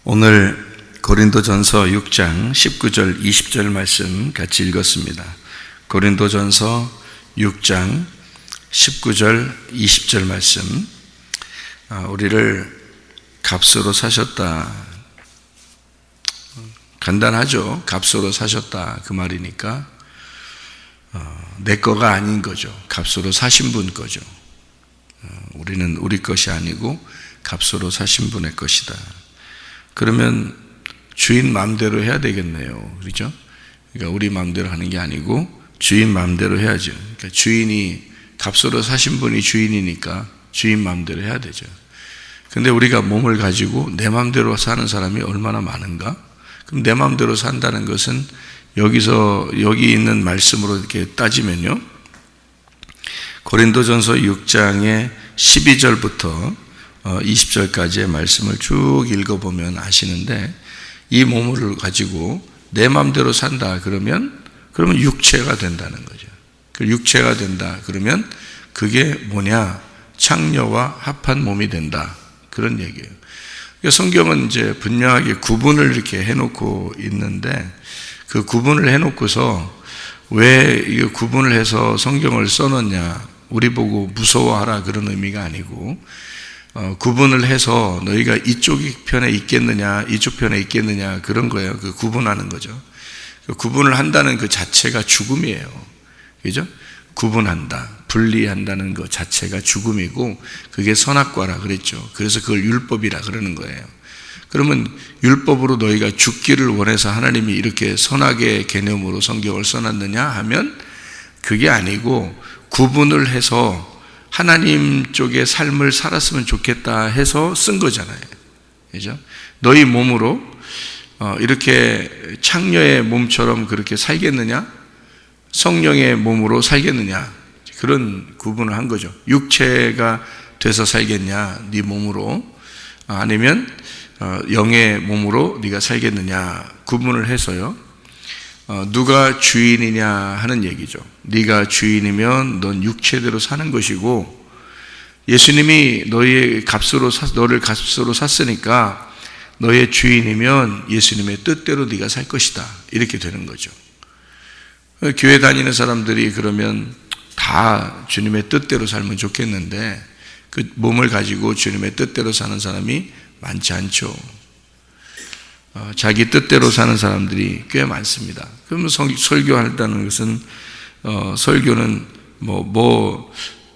오늘 고린도전서 6장 19절 20절 말씀 같이 읽었습니다. 고린도전서 6장 19절 20절 말씀, 우리를 값으로 사셨다. 간단하죠. 값으로 사셨다 그 말이니까 내 거가 아닌 거죠. 값으로 사신 분 거죠. 우리는 우리 것이 아니고 값으로 사신 분의 것이다. 그러면 주인 마음대로 해야 되겠네요. 그렇죠? 그러니까 우리 마음대로 하는 게 아니고 주인 마음대로 해야죠. 그러니까 주인이, 값으로 사신 분이 주인이니까 주인 마음대로 해야 되죠. 근데 우리가 몸을 가지고 내 마음대로 사는 사람이 얼마나 많은가? 그럼 내 마음대로 산다는 것은 여기 있는 말씀으로 이렇게 따지면요, 고린도전서 6장의 12절부터 20절까지의 말씀을 쭉 읽어보면 아시는데, 이 몸을 가지고 내 마음대로 산다 그러면 육체가 된다는 거죠. 그 육체가 된다 그러면 그게 뭐냐? 창녀와 합한 몸이 된다, 그런 얘기예요. 그러니까 성경은 이제 분명하게 구분을 이렇게 해놓고 있는데, 그 구분을 해놓고서 왜 이 구분을 해서 성경을 써놓냐, 우리 보고 무서워하라 그런 의미가 아니고, 구분을 해서 너희가 이쪽 편에 있겠느냐 이쪽 편에 있겠느냐 그런 거예요. 그 구분하는 거죠. 그 구분을 한다는 그 자체가 죽음이에요. 그죠? 구분한다, 분리한다는 것 자체가 죽음이고, 그게 선악과라 그랬죠. 그래서 그걸 율법이라 그러는 거예요. 그러면 율법으로 너희가 죽기를 원해서 하나님이 이렇게 선악의 개념으로 성경을 써놨느냐 하면 그게 아니고, 구분을 해서 하나님 쪽의 삶을 살았으면 좋겠다 해서 쓴 거잖아요. 그죠? 너희 몸으로 이렇게 창녀의 몸처럼 그렇게 살겠느냐? 성령의 몸으로 살겠느냐? 그런 구분을 한 거죠. 육체가 돼서 살겠냐? 네 몸으로. 아니면 영의 몸으로 네가 살겠느냐? 구분을 해서요. 누가 주인이냐 하는 얘기죠. 네가 주인이면 넌 육체대로 사는 것이고, 예수님이 너를 값으로 샀으니까 너의 주인이면 예수님의 뜻대로 네가 살 것이다, 이렇게 되는 거죠. 교회 다니는 사람들이 그러면 다 주님의 뜻대로 살면 좋겠는데, 그 몸을 가지고 주님의 뜻대로 사는 사람이 많지 않죠. 자기 뜻대로 사는 사람들이 꽤 많습니다. 그러면 설교한다는 것은, 설교는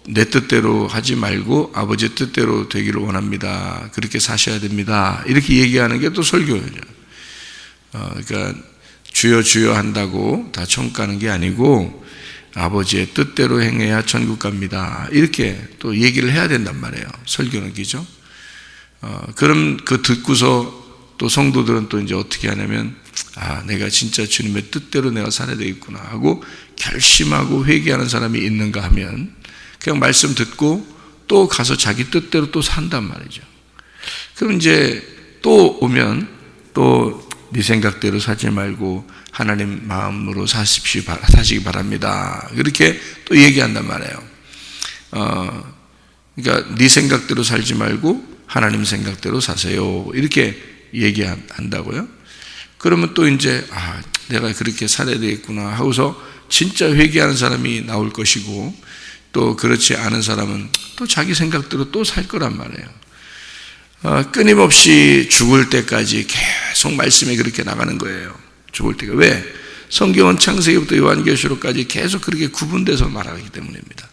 내 뜻대로 하지 말고 아버지 뜻대로 되기를 원합니다, 그렇게 사셔야 됩니다, 이렇게 얘기하는 게 또 설교예요. 그러니까 주여 주여 한다고 다 천국 가는 게 아니고 아버지의 뜻대로 행해야 천국 갑니다, 이렇게 또 얘기를 해야 된단 말이에요. 설교는. 그죠? 그럼 그 듣고서 또 성도들은 또 이제 어떻게 하냐면, 내가 진짜 주님의 뜻대로 내가 살아야 되겠구나 하고 결심하고 회개하는 사람이 있는가 하면 그냥 말씀 듣고 또 가서 자기 뜻대로 또 산단 말이죠. 그럼 이제 또 오면 또 네 생각대로 살지 말고 하나님 마음으로 사시기 바랍니다, 이렇게 또 얘기한단 말이에요. 그러니까 네 생각대로 살지 말고 하나님 생각대로 사세요, 이렇게 얘기한다고요. 그러면 또 이제 내가 그렇게 살아야 되겠구나 하고서 진짜 회개하는 사람이 나올 것이고, 또 그렇지 않은 사람은 또 자기 생각대로 또 살 거란 말이에요. 끊임없이 죽을 때까지 계속 말씀이 그렇게 나가는 거예요. 죽을 때가. 왜? 성경은 창세기부터 요한계시록까지 계속 그렇게 구분돼서 말하기 때문입니다.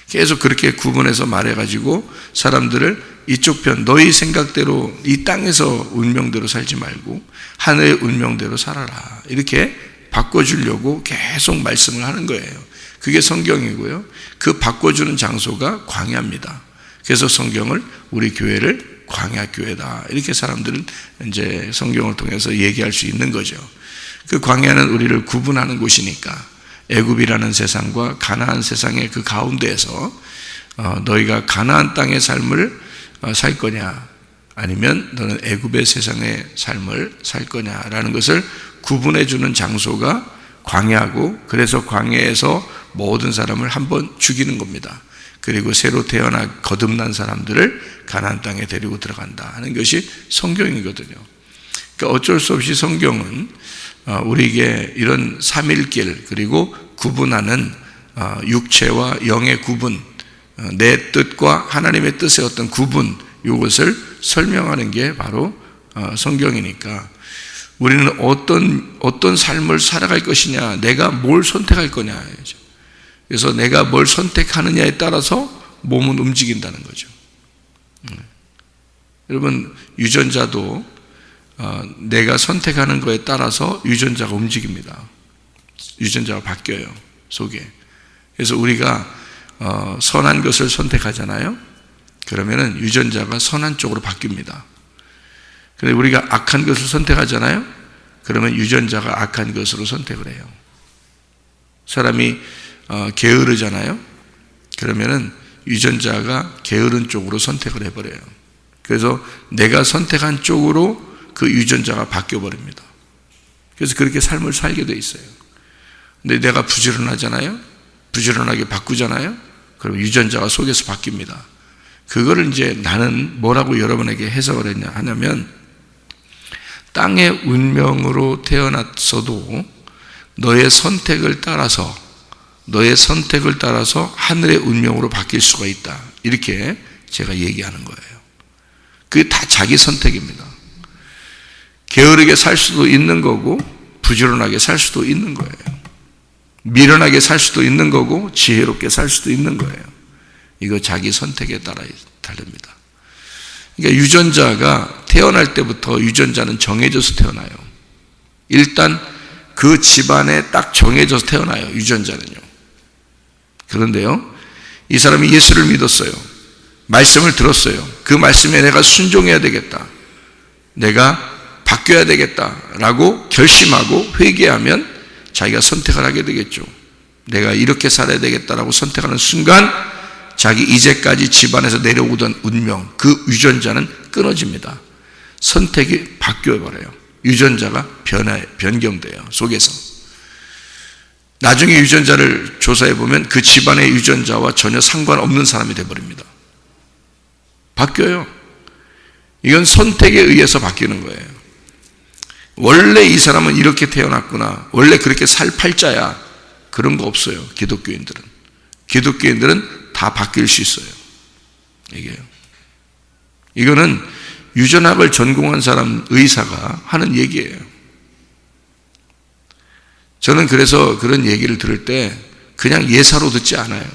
계속 그렇게 구분해서 말해가지고 사람들을 이쪽 편, 너희 생각대로 이 땅에서 운명대로 살지 말고 하늘의 운명대로 살아라, 이렇게 바꿔주려고 계속 말씀을 하는 거예요. 그게 성경이고요. 그 바꿔주는 장소가 광야입니다. 그래서 성경을, 우리 교회를 광야교회다, 이렇게 사람들은 이제 성경을 통해서 얘기할 수 있는 거죠. 그 광야는 우리를 구분하는 곳이니까, 애굽이라는 세상과 가나안 세상의 그 가운데에서 너희가 가나안 땅의 삶을 살 거냐, 아니면 너는 애굽의 세상의 삶을 살 거냐라는 것을 구분해 주는 장소가 광야고, 그래서 광야에서 모든 사람을 한번 죽이는 겁니다. 그리고 새로 태어나 거듭난 사람들을 가나안 땅에 데리고 들어간다 하는 것이 성경이거든요. 그러니까 어쩔 수 없이 성경은 우리에게 이런 삼일길, 그리고 구분하는 육체와 영의 구분, 내 뜻과 하나님의 뜻의 어떤 구분, 이것을 설명하는 게 바로 성경이니까 우리는 어떤 삶을 살아갈 것이냐, 내가 뭘 선택할 거냐. 그래서 내가 뭘 선택하느냐에 따라서 몸은 움직인다는 거죠. 여러분, 유전자도 내가 선택하는 거에 따라서 유전자가 움직입니다. 유전자가 바뀌어요, 속에. 그래서 우리가 선한 것을 선택하잖아요. 그러면은 유전자가 선한 쪽으로 바뀝니다. 그런데 우리가 악한 것을 선택하잖아요. 그러면 유전자가 악한 것으로 선택을 해요. 사람이 게으르잖아요. 그러면은 유전자가 게으른 쪽으로 선택을 해버려요. 그래서 내가 선택한 쪽으로 그 유전자가 바뀌어버립니다. 그래서 그렇게 삶을 살게 돼 있어요. 근데 내가 부지런하잖아요. 부지런하게 바꾸잖아요. 그럼 유전자가 속에서 바뀝니다. 그거를 이제 나는 뭐라고 여러분에게 해석을 하냐면, 땅의 운명으로 태어났어도 너의 선택을 따라서 하늘의 운명으로 바뀔 수가 있다. 이렇게 제가 얘기하는 거예요. 그게 다 자기 선택입니다. 게으르게 살 수도 있는 거고, 부지런하게 살 수도 있는 거예요. 미련하게 살 수도 있는 거고, 지혜롭게 살 수도 있는 거예요. 이거 자기 선택에 따라 다릅니다. 그러니까 유전자가 태어날 때부터 유전자는 정해져서 태어나요. 일단 그 집안에 딱 정해져서 태어나요, 유전자는요. 그런데요, 이 사람이 예수를 믿었어요. 말씀을 들었어요. 그 말씀에 내가 순종해야 되겠다, 내가 바뀌어야 되겠다라고 결심하고 회개하면 자기가 선택을 하게 되겠죠. 내가 이렇게 살아야 되겠다라고 선택하는 순간 자기 이제까지 집안에서 내려오던 운명, 그 유전자는 끊어집니다. 선택이 바뀌어버려요. 유전자가 변경돼요, 속에서. 나중에 유전자를 조사해보면 그 집안의 유전자와 전혀 상관없는 사람이 되어버립니다. 바뀌어요. 이건 선택에 의해서 바뀌는 거예요. 원래 이 사람은 이렇게 태어났구나, 원래 그렇게 살 팔자야, 그런 거 없어요. 기독교인들은 다 바뀔 수 있어요. 이거는 유전학을 전공한 사람, 의사가 하는 얘기예요. 저는 그래서 그런 얘기를 들을 때 그냥 예사로 듣지 않아요.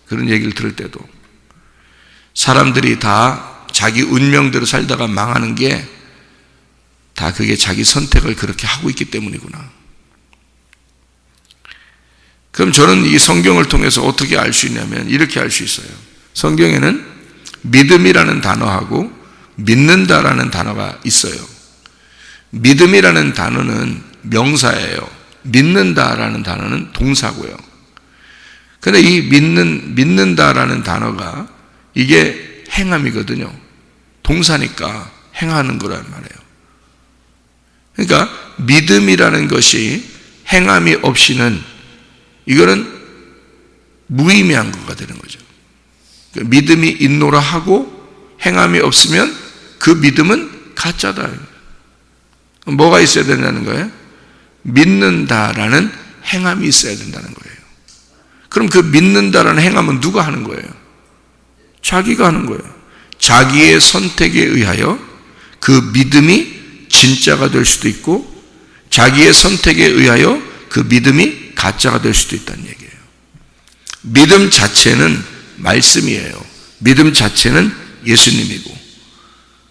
그런 얘기를 들을 때도 사람들이 다 자기 운명대로 살다가 망하는 게 다 그게 자기 선택을 그렇게 하고 있기 때문이구나. 그럼 저는 이 성경을 통해서 어떻게 알 수 있냐면 이렇게 알 수 있어요. 성경에는 믿음이라는 단어하고 믿는다라는 단어가 있어요. 믿음이라는 단어는 명사예요. 믿는다라는 단어는 동사고요. 그런데 이 믿는다라는 단어가 이게 행함이거든요. 동사니까 행하는 거란 말이에요. 그러니까 믿음이라는 것이 행함이 없이는 이거는 무의미한 거가 되는 거죠. 그러니까 믿음이 있노라 하고 행함이 없으면 그 믿음은 가짜다. 뭐가 있어야 된다는 거예요? 믿는다라는 행함이 있어야 된다는 거예요. 그럼 그 믿는다라는 행함은 누가 하는 거예요? 자기가 하는 거예요. 자기의 선택에 의하여 그 믿음이 진짜가 될 수도 있고, 자기의 선택에 의하여 그 믿음이 가짜가 될 수도 있다는 얘기예요. 믿음 자체는 말씀이에요. 믿음 자체는 예수님이고,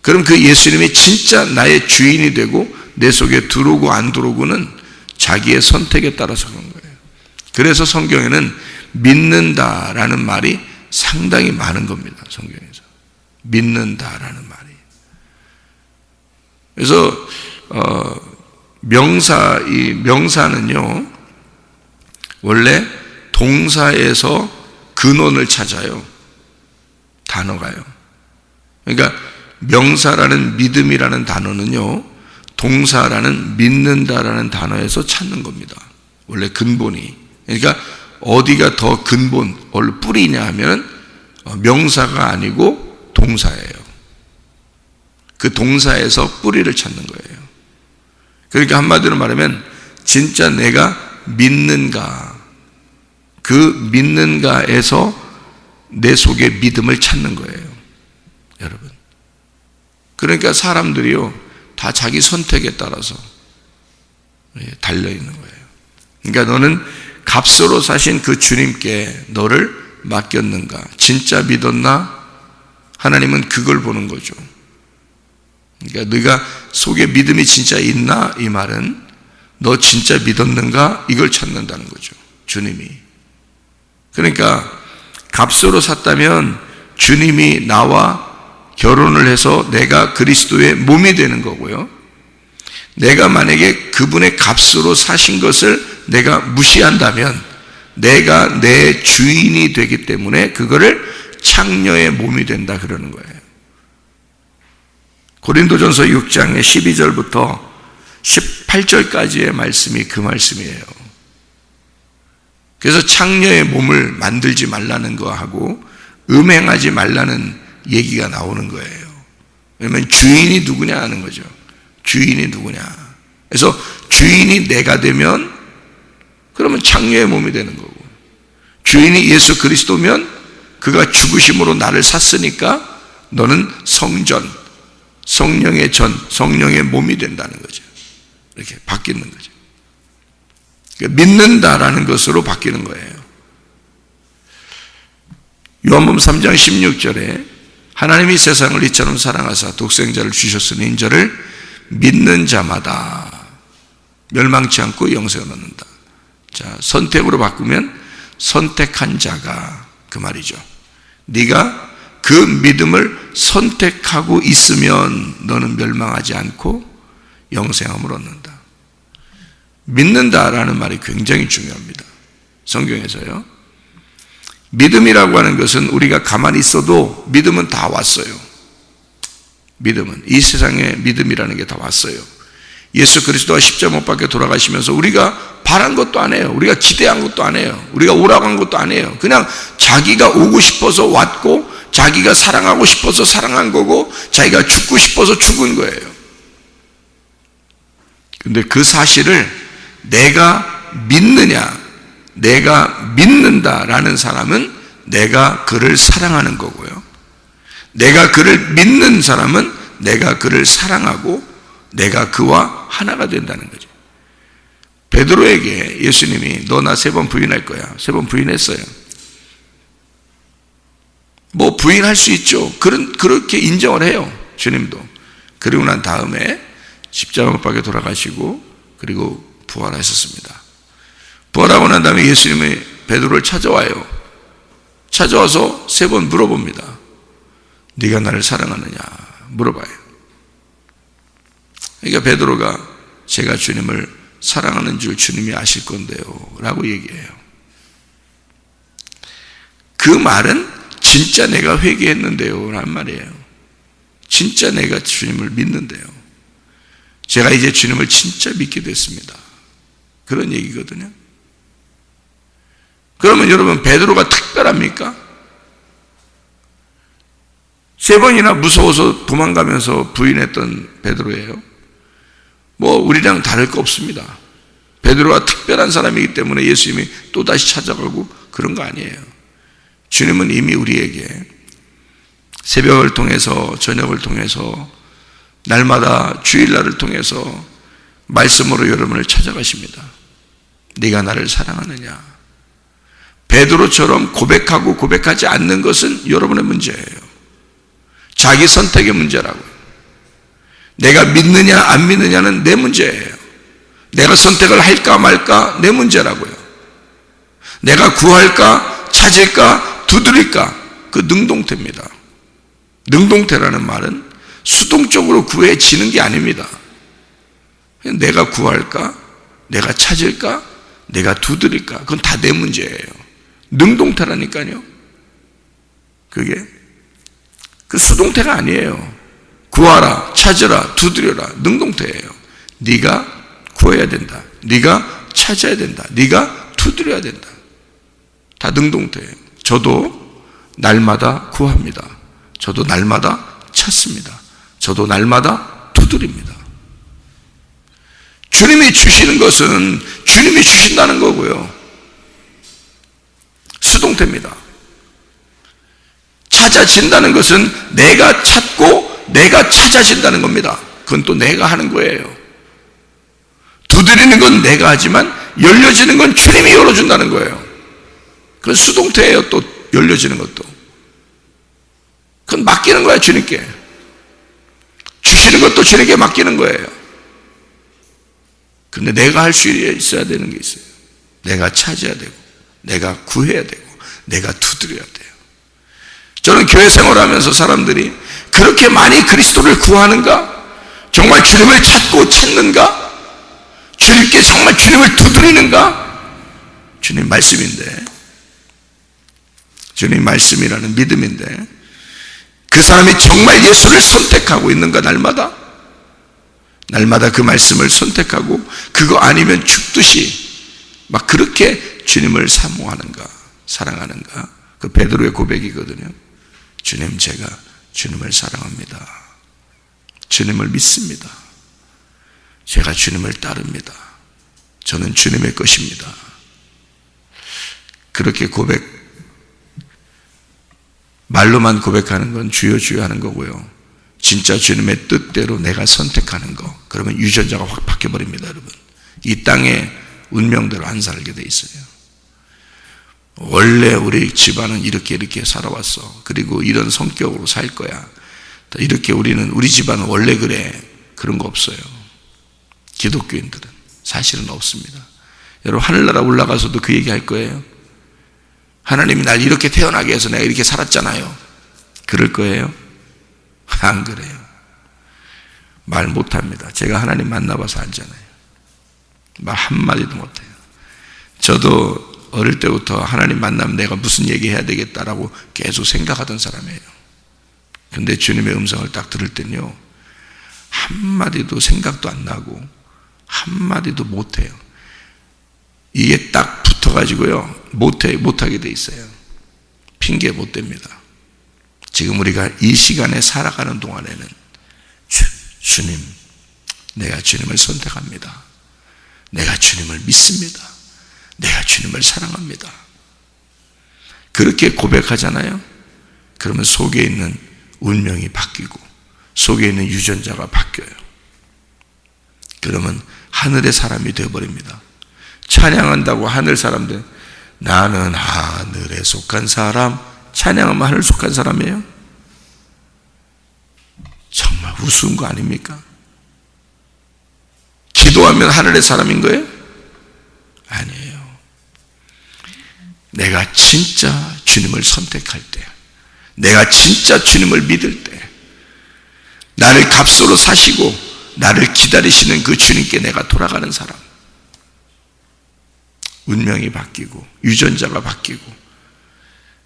그럼 그 예수님이 진짜 나의 주인이 되고 내 속에 들어오고 안 들어오고는 자기의 선택에 따라서 그런 거예요. 그래서 성경에는 믿는다라는 말이 상당히 많은 겁니다. 성경에서 믿는다라는 말이. 그래서 이 명사는요, 원래 동사에서 근원을 찾아요. 단어가요. 그러니까 명사라는 믿음이라는 단어는요, 동사라는 믿는다라는 단어에서 찾는 겁니다. 원래 근본이. 그러니까 어디가 더 근본, 뿌리냐 하면 명사가 아니고 동사예요. 그 동사에서 뿌리를 찾는 거예요. 그러니까 한마디로 말하면 진짜 내가 믿는가, 그 믿는가에서 내 속에 믿음을 찾는 거예요, 여러분. 그러니까 사람들이요 다 자기 선택에 따라서 달려있는 거예요. 그러니까 너는 값으로 사신 그 주님께 너를 맡겼는가, 진짜 믿었나? 하나님은 그걸 보는 거죠. 그러니까 네가 속에 믿음이 진짜 있나? 이 말은 너 진짜 믿었는가? 이걸 찾는다는 거죠, 주님이. 그러니까 값으로 샀다면 주님이 나와 결혼을 해서 내가 그리스도의 몸이 되는 거고요. 내가 만약에 그분의 값으로 사신 것을 내가 무시한다면 내가 내 주인이 되기 때문에 그거를 창녀의 몸이 된다 그러는 거예요. 고린도전서 6장의 12절부터 18절까지의 말씀이 그 말씀이에요. 그래서 창녀의 몸을 만들지 말라는 거하고 음행하지 말라는 얘기가 나오는 거예요. 왜냐하면 주인이 누구냐 하는 거죠. 주인이 누구냐. 그래서 주인이 내가 되면 그러면 창녀의 몸이 되는 거고, 주인이 예수 그리스도면 그가 죽으심으로 나를 샀으니까 너는 성전, 성령의 전, 성령의 몸이 된다는 거죠. 이렇게 바뀌는 거죠. 믿는다라는 것으로 바뀌는 거예요. 요한복음 3장 16절에 하나님이 세상을 이처럼 사랑하사 독생자를 주셨으니 인저를 믿는 자마다 멸망치 않고 영생을 얻는다. 자, 선택으로 바꾸면 선택한 자가, 그 말이죠. 네가 그 믿음을 선택하고 있으면 너는 멸망하지 않고 영생함을 얻는다. 믿는다라는 말이 굉장히 중요합니다, 성경에서요. 믿음이라고 하는 것은 우리가 가만히 있어도 믿음은 다 왔어요. 믿음은, 이 세상에 믿음이라는 게 다 왔어요. 예수 그리스도가 십자가 못 박혀 돌아가시면서 우리가 바란 것도 안 해요. 우리가 기대한 것도 안 해요. 우리가 오라고 한 것도 안 해요. 그냥 자기가 오고 싶어서 왔고, 자기가 사랑하고 싶어서 사랑한 거고, 자기가 죽고 싶어서 죽은 거예요. 근데 그 사실을 내가 믿느냐, 내가 믿는다라는 사람은 내가 그를 사랑하는 거고요. 내가 그를 믿는 사람은 내가 그를 사랑하고 내가 그와 하나가 된다는 거죠. 베드로에게 예수님이 너 나 3번 부인할 거야. 3번 부인했어요. 뭐 부인할 수 있죠. 그렇게 인정을 해요, 주님도. 그리고 난 다음에 십자가 못 박혀 돌아가시고 그리고 부활하셨습니다. 부활하고 난 다음에 예수님이 베드로를 찾아와요. 찾아와서 3번 물어봅니다. 네가 나를 사랑하느냐 물어봐요. 그러니까 베드로가 제가 주님을 사랑하는 줄 주님이 아실 건데요 라고 얘기해요. 그 말은 진짜 내가 회개했는데요 라는 말이에요. 진짜 내가 주님을 믿는데요, 제가 이제 주님을 진짜 믿게 됐습니다, 그런 얘기거든요. 그러면 여러분, 베드로가 특별합니까? 3번이나 무서워서 도망가면서 부인했던 베드로예요. 뭐 우리랑 다를 거 없습니다. 베드로가 특별한 사람이기 때문에 예수님이 또다시 찾아가고 그런 거 아니에요. 주님은 이미 우리에게 새벽을 통해서, 저녁을 통해서, 날마다 주일날을 통해서 말씀으로 여러분을 찾아가십니다. 네가 나를 사랑하느냐. 베드로처럼 고백하고 고백하지 않는 것은 여러분의 문제예요. 자기 선택의 문제라고요. 내가 믿느냐 안 믿느냐는 내 문제예요. 내가 선택을 할까 말까 내 문제라고요. 내가 구할까 찾을까 두드릴까, 그 능동태입니다. 능동태라는 말은 수동적으로 구해지는 게 아닙니다. 내가 구할까, 내가 찾을까, 내가 두드릴까, 그건 다 내 문제예요. 능동태라니까요. 그게 그 수동태가 아니에요. 구하라, 찾으라, 두드려라, 능동태예요. 네가 구해야 된다, 네가 찾아야 된다, 네가 두드려야 된다. 다 능동태예요. 저도 날마다 구합니다. 저도 날마다 찾습니다. 저도 날마다 두드립니다. 주님이 주시는 것은 주님이 주신다는 거고요. 수동태입니다. 찾아진다는 것은 내가 찾고 내가 찾아진다는 겁니다. 그건 또 내가 하는 거예요. 두드리는 건 내가 하지만 열려지는 건 주님이 열어준다는 거예요. 그건 수동태예요. 또 열려지는 것도. 그건 맡기는 거야, 주님께. 주시는 것도 주님께 맡기는 거예요. 근데 내가 할 수 있어야 되는 게 있어요. 내가 찾아야 되고, 내가 구해야 되고, 내가 두드려야 돼요. 저는 교회 생활하면서 사람들이 그렇게 많이 그리스도를 구하는가? 정말 주님을 찾고 찾는가? 주님께 정말 주님을 두드리는가? 주님 말씀인데, 주님 말씀이라는 믿음인데, 그 사람이 정말 예수를 선택하고 있는가? 날마다 그 말씀을 선택하고 그거 아니면 죽듯이 막 그렇게 주님을 사모하는가? 사랑하는가? 그 베드로의 고백이거든요. 주님, 제가 주님을 사랑합니다. 주님을 믿습니다. 제가 주님을 따릅니다. 저는 주님의 것입니다. 그렇게 말로만 고백하는 건 주여 주여 하는 거고요. 진짜 주님의 뜻대로 내가 선택하는 거, 그러면 유전자가 확 바뀌어버립니다, 여러분. 이 땅에 운명대로 안 살게 돼 있어요. 원래 우리 집안은 이렇게 살아왔어. 그리고 이런 성격으로 살 거야. 이렇게 우리 집안은 원래 그래. 그런 거 없어요. 기독교인들은 사실은 없습니다. 여러분, 하늘나라 올라가서도 그 얘기 할 거예요. 하나님이 날 이렇게 태어나게 해서 내가 이렇게 살았잖아요. 그럴 거예요? 안 그래요. 말 못합니다. 제가 하나님 만나봐서 알잖아요. 말 한마디도 못해요. 저도 어릴 때부터 하나님 만나면 내가 무슨 얘기 해야 되겠다라고 계속 생각하던 사람이에요. 근데 주님의 음성을 딱 들을 때는요, 한마디도 생각도 안 나고 한마디도 못해요. 이게 딱 붙어가지고요, 못하게 돼 있어요. 핑계 못 댑니다. 지금 우리가 이 시간에 살아가는 동안에는 주님, 내가 주님을 선택합니다. 내가 주님을 믿습니다. 내가 주님을 사랑합니다. 그렇게 고백하잖아요. 그러면 속에 있는 운명이 바뀌고 속에 있는 유전자가 바뀌어요. 그러면 하늘의 사람이 되어버립니다. 찬양한다고 하늘 사람들, 나는 하늘에 속한 사람, 찬양하면 하늘 속한 사람이에요? 정말 우스운 거 아닙니까? 기도하면 하늘의 사람인 거예요? 아니에요. 내가 진짜 주님을 선택할 때, 내가 진짜 주님을 믿을 때, 나를 값으로 사시고 나를 기다리시는 그 주님께 내가 돌아가는 사람, 운명이 바뀌고 유전자가 바뀌고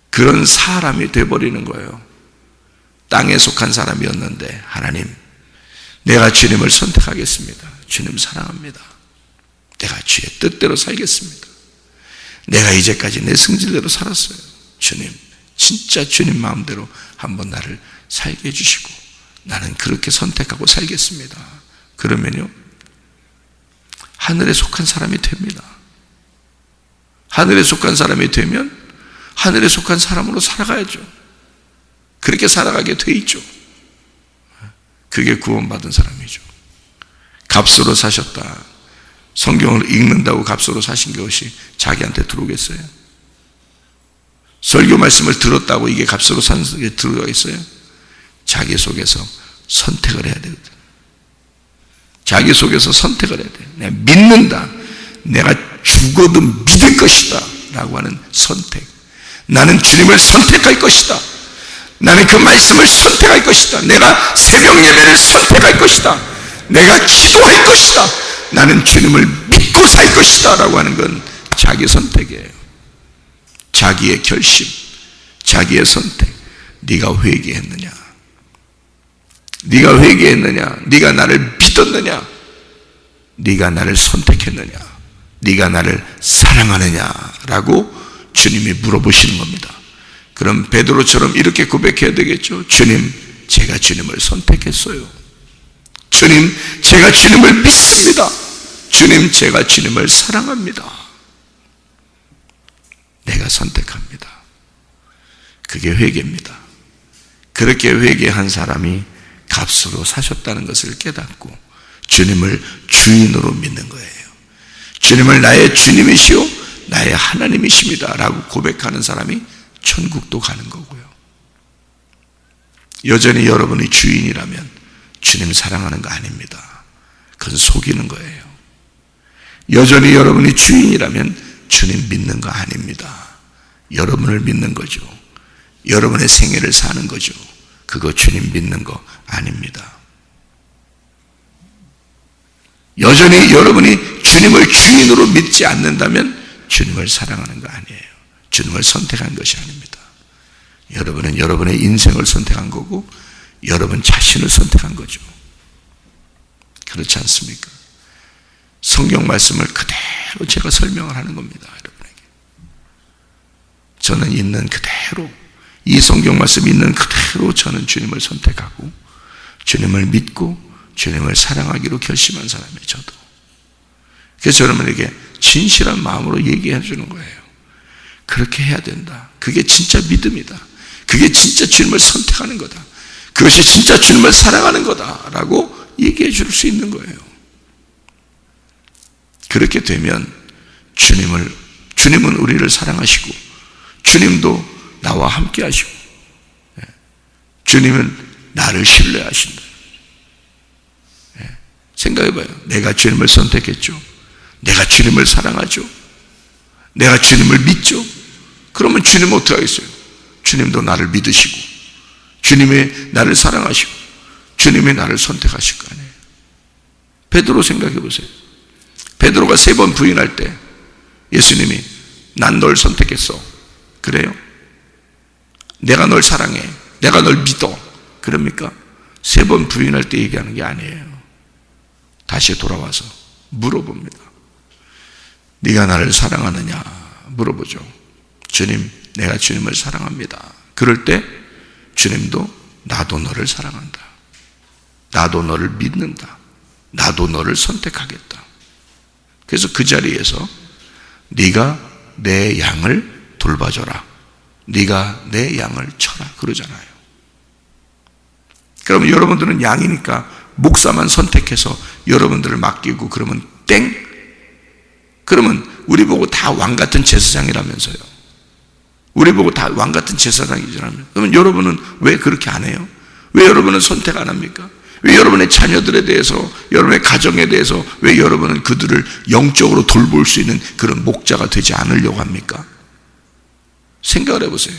그런 사람이 되어버리는 거예요. 땅에 속한 사람이었는데, 하나님, 내가 주님을 선택하겠습니다. 주님 사랑합니다. 내가 주의 뜻대로 살겠습니다. 내가 이제까지 내 승질대로 살았어요. 주님, 진짜 주님 마음대로 한번 나를 살게 해주시고 나는 그렇게 선택하고 살겠습니다. 그러면요, 하늘에 속한 사람이 됩니다. 하늘에 속한 사람이 되면 하늘에 속한 사람으로 살아가야죠. 그렇게 살아가게 돼 있죠. 그게 구원받은 사람이죠. 값으로 사셨다. 성경을 읽는다고 값으로 사신 것이 자기한테 들어오겠어요? 설교 말씀을 들었다고 이게 값으로 산 게 들어가겠어요? 자기 속에서 선택을 해야 되거든. 자기 속에서 선택을 해야 돼. 내가 믿는다. 내가 죽어도 믿을 것이다 라고 하는 선택. 나는 주님을 선택할 것이다. 나는 그 말씀을 선택할 것이다. 내가 새벽 예배를 선택할 것이다. 내가 기도할 것이다. 나는 주님을 믿고 살 것이다 라고 하는 건 자기 선택이에요. 자기의 결심, 자기의 선택. 네가 회개했느냐? 네가 회개했느냐? 네가 나를 믿었느냐? 네가 나를 선택했느냐? 네가 나를 사랑하느냐? 라고 주님이 물어보시는 겁니다. 그럼 베드로처럼 이렇게 고백해야 되겠죠. 주님, 제가 주님을 선택했어요. 주님, 제가 주님을 믿습니다. 주님, 제가 주님을 사랑합니다. 내가 선택합니다. 그게 회개입니다. 그렇게 회개한 사람이 값으로 사셨다는 것을 깨닫고 주님을 주인으로 믿는 거예요. 주님을 나의 주님이시오 나의 하나님이십니다 라고 고백하는 사람이 천국도 가는 거고요. 여전히 여러분이 주인이라면 주님 사랑하는 거 아닙니다. 그건 속이는 거예요. 여전히 여러분이 주인이라면 주님 믿는 거 아닙니다. 여러분을 믿는 거죠. 여러분의 생애를 사는 거죠. 그거 주님 믿는 거 아닙니다. 여전히 여러분이 주님을 주인으로 믿지 않는다면 주님을 사랑하는 거 아니에요. 주님을 선택한 것이 아닙니다. 여러분은 여러분의 인생을 선택한 거고 여러분 자신을 선택한 거죠. 그렇지 않습니까? 성경 말씀을 그대로 제가 설명을 하는 겁니다. 여러분에게. 저는 있는 그대로 이 성경 말씀 있는 그대로 저는 주님을 선택하고 주님을 믿고 주님을 사랑하기로 결심한 사람이에요. 저도. 그래서 여러분에게 진실한 마음으로 얘기해 주는 거예요. 그렇게 해야 된다. 그게 진짜 믿음이다. 그게 진짜 주님을 선택하는 거다. 그것이 진짜 주님을 사랑하는 거다라고 얘기해 줄 수 있는 거예요. 그렇게 되면 주님은 우리를 사랑하시고 주님도 나와 함께 하시고 주님은 나를 신뢰하신다. 생각해봐요. 내가 주님을 선택했죠. 내가 주님을 사랑하죠. 내가 주님을 믿죠. 그러면 주님은 어떻게 하겠어요? 주님도 나를 믿으시고 주님이 나를 사랑하시고 주님이 나를 선택하실 거 아니에요. 베드로 생각해 보세요. 베드로가 3번 부인할 때 예수님이 난 널 선택했어. 그래요? 내가 널 사랑해. 내가 널 믿어. 그럽니까? 3번 부인할 때 얘기하는 게 아니에요. 다시 돌아와서 물어봅니다. 네가 나를 사랑하느냐 물어보죠. 주님, 내가 주님을 사랑합니다. 그럴 때 주님도 나도 너를 사랑한다. 나도 너를 믿는다. 나도 너를 선택하겠다. 그래서 그 자리에서 네가 내 양을 돌봐줘라. 네가 내 양을 쳐라. 그러잖아요. 그러면 여러분들은 양이니까 목사만 선택해서 여러분들을 맡기고 그러면 땡? 그러면 우리 보고 다 왕같은 제사장이라면서요. 우리 보고 다 왕같은 제사장이라면 그러면 여러분은 왜 그렇게 안 해요? 왜 여러분은 선택 안 합니까? 왜 여러분의 자녀들에 대해서 여러분의 가정에 대해서 왜 여러분은 그들을 영적으로 돌볼 수 있는 그런 목자가 되지 않으려고 합니까? 생각을 해보세요.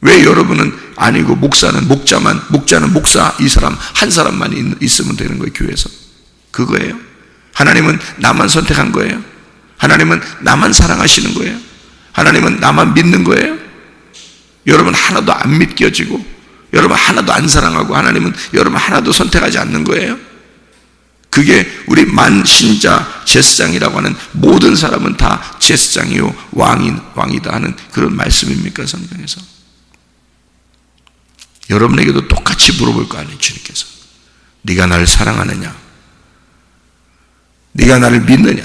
왜 여러분은 아니고 목자는 목사 이 사람 한 사람만 있으면 되는 거예요? 교회에서 그거예요? 하나님은 나만 선택한 거예요? 하나님은 나만 사랑하시는 거예요? 하나님은 나만 믿는 거예요? 여러분 하나도 안 믿겨지고 여러분 하나도 안 사랑하고 하나님은 여러분 하나도 선택하지 않는 거예요? 그게 우리 만신자 제사장이라고 하는 모든 사람은 다 제사장이요 왕이다 하는 그런 말씀입니까? 성경에서 여러분에게도 똑같이 물어볼 거 아니에요. 주님께서 네가 나를 사랑하느냐? 네가 나를 믿느냐?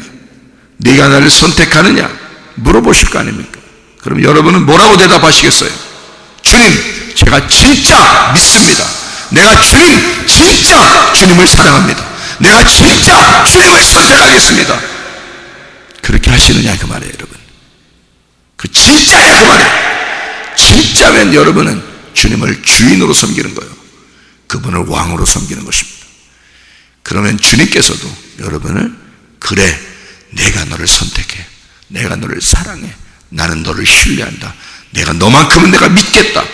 네가 나를 선택하느냐? 물어보실 거 아닙니까? 그럼 여러분은 뭐라고 대답하시겠어요? 주님, 제가 진짜 믿습니다. 내가 진짜 주님을 사랑합니다. 내가 진짜 주님을 선택하겠습니다. 그렇게 하시느냐 그 말이에요. 여러분 그 진짜야 그 말이에요. 진짜면 여러분은 주님을 주인으로 섬기는 거예요. 그분을 왕으로 섬기는 것입니다. 그러면 주님께서도 여러분을 그래 내가 너를 선택해. 내가 너를 사랑해. 나는 너를 신뢰한다. 내가 너만큼은 내가 믿겠다.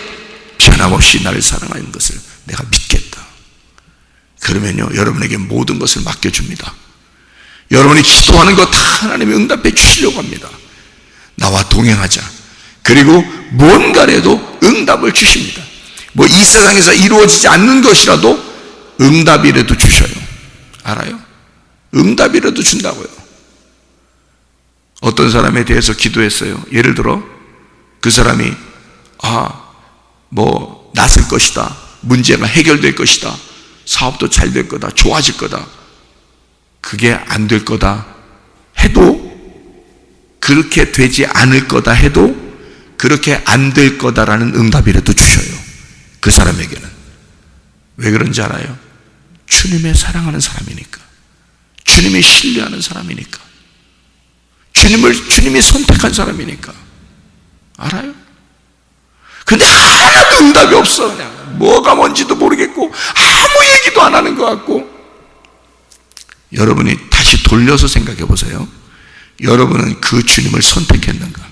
변함없이 나를 사랑하는 것을 내가 믿겠다. 그러면요 여러분에게 모든 것을 맡겨줍니다. 여러분이 기도하는 거 다 하나님이 응답해 주시려고 합니다. 나와 동행하자. 그리고 뭔가라도 응답을 주십니다. 뭐 이 세상에서 이루어지지 않는 것이라도 응답이라도 주셔요. 알아요? 응답이라도 준다고요. 어떤 사람에 대해서 기도했어요. 예를 들어 그 사람이 낫을 것이다. 문제가 해결될 것이다. 사업도 잘 될 거다. 좋아질 거다. 그게 안 될 거다. 해도, 그렇게 되지 않을 거다 해도 그렇게 안 될 거다라는 응답이라도 주셔요. 그 사람에게는. 왜 그런지 알아요? 주님의 사랑하는 사람이니까. 주님이 신뢰하는 사람이니까. 주님이 선택한 사람이니까. 알아요? 근데 하나도 응답이 없어. 그냥 뭐가 뭔지도 모르겠고 아무 얘기도 안 하는 것 같고. 여러분이 다시 돌려서 생각해 보세요. 여러분은 그 주님을 선택했는가?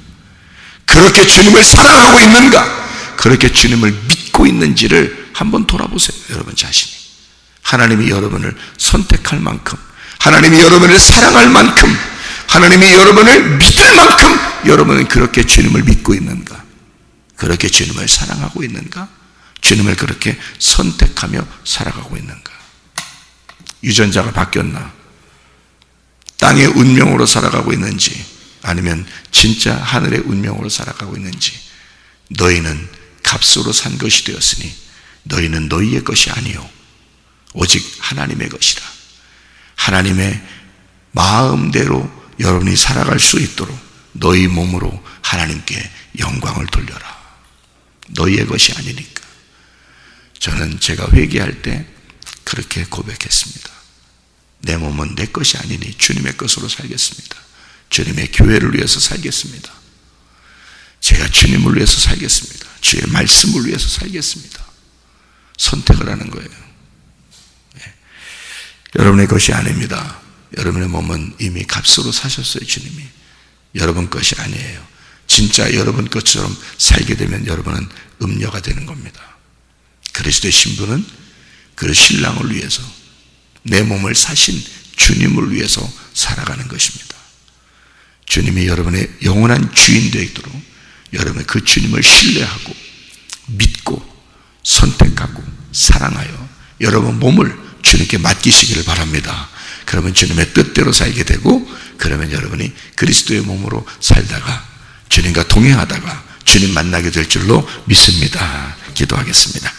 그렇게 주님을 사랑하고 있는가? 그렇게 주님을 믿고 있는지를 한번 돌아보세요. 여러분 자신이. 하나님이 여러분을 선택할 만큼, 하나님이 여러분을 사랑할 만큼, 하나님이 여러분을 믿을 만큼 여러분은 그렇게 주님을 믿고 있는가? 그렇게 주님을 사랑하고 있는가? 주님을 그렇게 선택하며 살아가고 있는가? 유전자가 바뀌었나? 땅의 운명으로 살아가고 있는지, 아니면 진짜 하늘의 운명으로 살아가고 있는지. 너희는 값으로 산 것이 되었으니 너희는 너희의 것이 아니요 오직 하나님의 것이라. 하나님의 마음대로 여러분이 살아갈 수 있도록 너희 몸으로 하나님께 영광을 돌려라. 너희의 것이 아니니까. 저는 제가 회개할 때 그렇게 고백했습니다. 내 몸은 내 것이 아니니 주님의 것으로 살겠습니다. 주님의 교회를 위해서 살겠습니다. 제가 주님을 위해서 살겠습니다. 주의 말씀을 위해서 살겠습니다. 선택을 하는 거예요. 네. 여러분의 것이 아닙니다. 여러분의 몸은 이미 값으로 사셨어요. 주님이. 여러분 것이 아니에요. 진짜 여러분 것처럼 살게 되면 여러분은 음녀가 되는 겁니다. 그리스도의 신부는 그 신랑을 위해서, 내 몸을 사신 주님을 위해서 살아가는 것입니다. 주님이 여러분의 영원한 주인 되도록 여러분의 그 주님을 신뢰하고 믿고 선택하고 사랑하여 여러분 몸을 주님께 맡기시기를 바랍니다. 그러면 주님의 뜻대로 살게 되고, 그러면 여러분이 그리스도의 몸으로 살다가 주님과 동행하다가 주님 만나게 될 줄로 믿습니다. 기도하겠습니다.